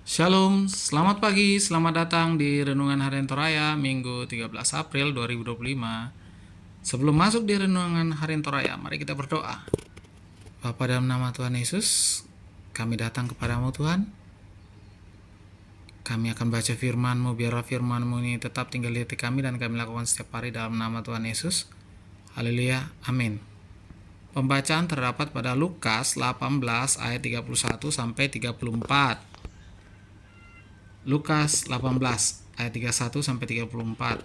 Shalom, selamat pagi, selamat datang di Renungan Harian Toraya Minggu 13 April 2025. Sebelum masuk di Renungan Harian Toraya, mari kita berdoa. Bapa, dalam nama Tuhan Yesus, kami datang kepadamu Tuhan. Kami akan baca firman-Mu, biarlah firman-Mu ini tetap tinggal di hati kami dan kami lakukan setiap hari dalam nama Tuhan Yesus. Haleluya, amin. Pembacaan terdapat pada Lukas 18 ayat 31 sampai 34. Lukas 18 ayat 31 sampai 34.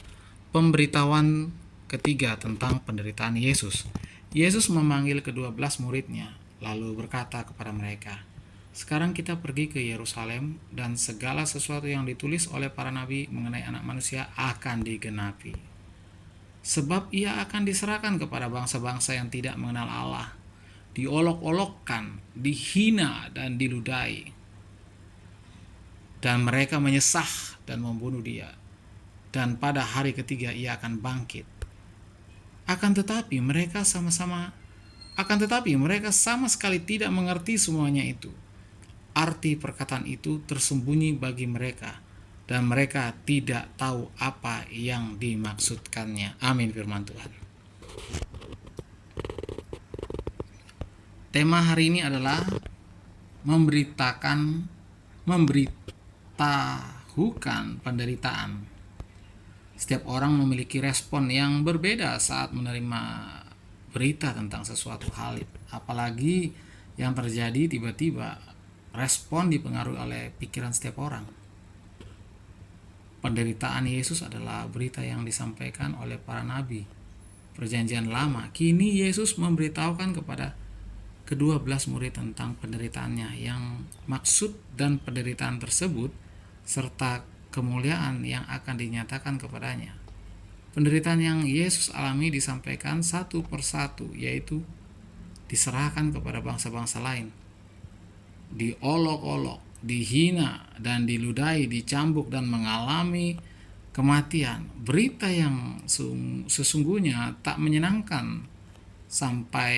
Pemberitahuan ketiga tentang penderitaan Yesus. Yesus memanggil ke-12 muridnya, lalu berkata kepada mereka, "Sekarang kita pergi ke Yerusalem, dan segala sesuatu yang ditulis oleh para nabi mengenai Anak Manusia akan digenapi. Sebab ia akan diserahkan kepada bangsa-bangsa yang tidak mengenal Allah, diolok-olokkan, dihina dan diludahi. Dan mereka menyesah dan membunuh dia. Dan pada hari ketiga ia akan bangkit. Akan tetapi mereka sama sekali tidak mengerti semuanya itu. Arti perkataan itu tersembunyi bagi mereka, dan mereka tidak tahu apa yang dimaksudkannya." Amin firman Tuhan. Tema hari ini adalah memberitahukan penderitaan. Setiap orang memiliki respon yang berbeda saat menerima berita tentang sesuatu hal, apalagi yang terjadi tiba-tiba. Respon dipengaruhi oleh pikiran setiap orang. Penderitaan Yesus adalah berita yang disampaikan oleh para nabi Perjanjian Lama. Kini Yesus memberitahukan kepada ke-12 murid tentang penderitaannya, yang maksud dan penderitaan tersebut serta kemuliaan yang akan dinyatakan kepadanya. Penderitaan yang Yesus alami disampaikan satu persatu, yaitu diserahkan kepada bangsa-bangsa lain, diolok-olok, dihina dan diludahi, dicambuk dan mengalami kematian. Berita yang sesungguhnya tak menyenangkan, sampai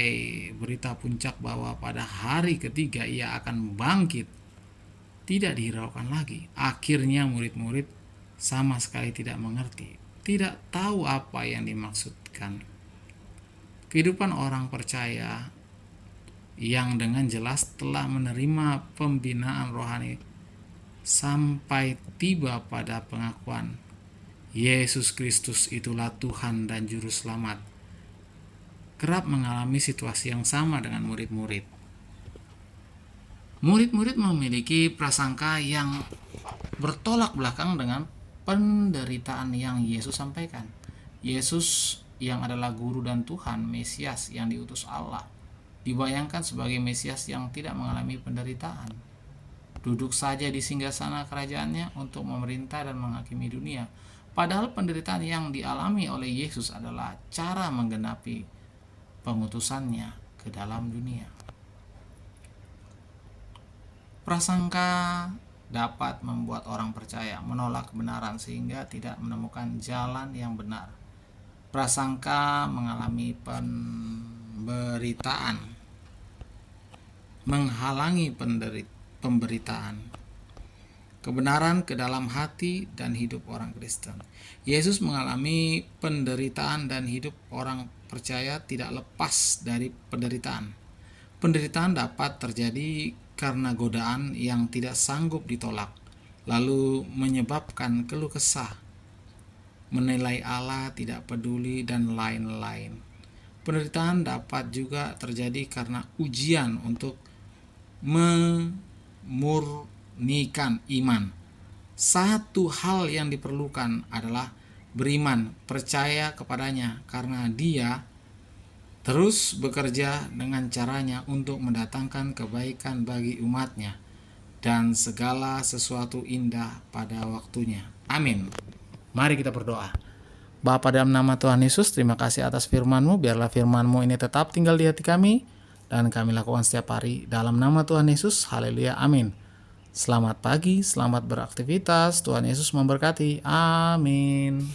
berita puncak bahwa pada hari ketiga ia akan bangkit tidak dihiraukan lagi. Akhirnya murid-murid sama sekali tidak mengerti, tidak tahu apa yang dimaksudkan. Kehidupan orang percaya yang dengan jelas telah menerima pembinaan rohani sampai tiba pada pengakuan Yesus Kristus itulah Tuhan dan Juru Selamat, kerap mengalami situasi yang sama dengan murid-murid. Murid-murid memiliki prasangka yang bertolak belakang dengan penderitaan yang Yesus sampaikan. Yesus yang adalah Guru dan Tuhan, Mesias yang diutus Allah, dibayangkan sebagai Mesias yang tidak mengalami penderitaan. Duduk saja di singgasana kerajaannya untuk memerintah dan menghakimi dunia. Padahal penderitaan yang dialami oleh Yesus adalah cara menggenapi pengutusannya ke dalam dunia. Prasangka dapat membuat orang percaya menolak kebenaran sehingga tidak menemukan jalan yang benar. Prasangka mengalami pemberitaan, menghalangi pemberitaan kebenaran ke dalam hati dan hidup orang Kristen. Yesus mengalami penderitaan dan hidup orang percaya tidak lepas dari penderitaan. Penderitaan dapat terjadi karena godaan yang tidak sanggup ditolak, lalu menyebabkan keluh kesah, menilai Allah tidak peduli, dan lain-lain. Penderitaan dapat juga terjadi karena ujian untuk memurnikan iman. Satu hal yang diperlukan adalah beriman, percaya kepadanya, karena Dia terus bekerja dengan caranya untuk mendatangkan kebaikan bagi umatnya, dan segala sesuatu indah pada waktunya. Amin. Mari kita berdoa. Bapa, dalam nama Tuhan Yesus, terima kasih atas firman-Mu. Biarlah firman-Mu ini tetap tinggal di hati kami, dan kami lakukan setiap hari. Dalam nama Tuhan Yesus, haleluya, amin. Selamat pagi, selamat beraktivitas. Tuhan Yesus memberkati. Amin.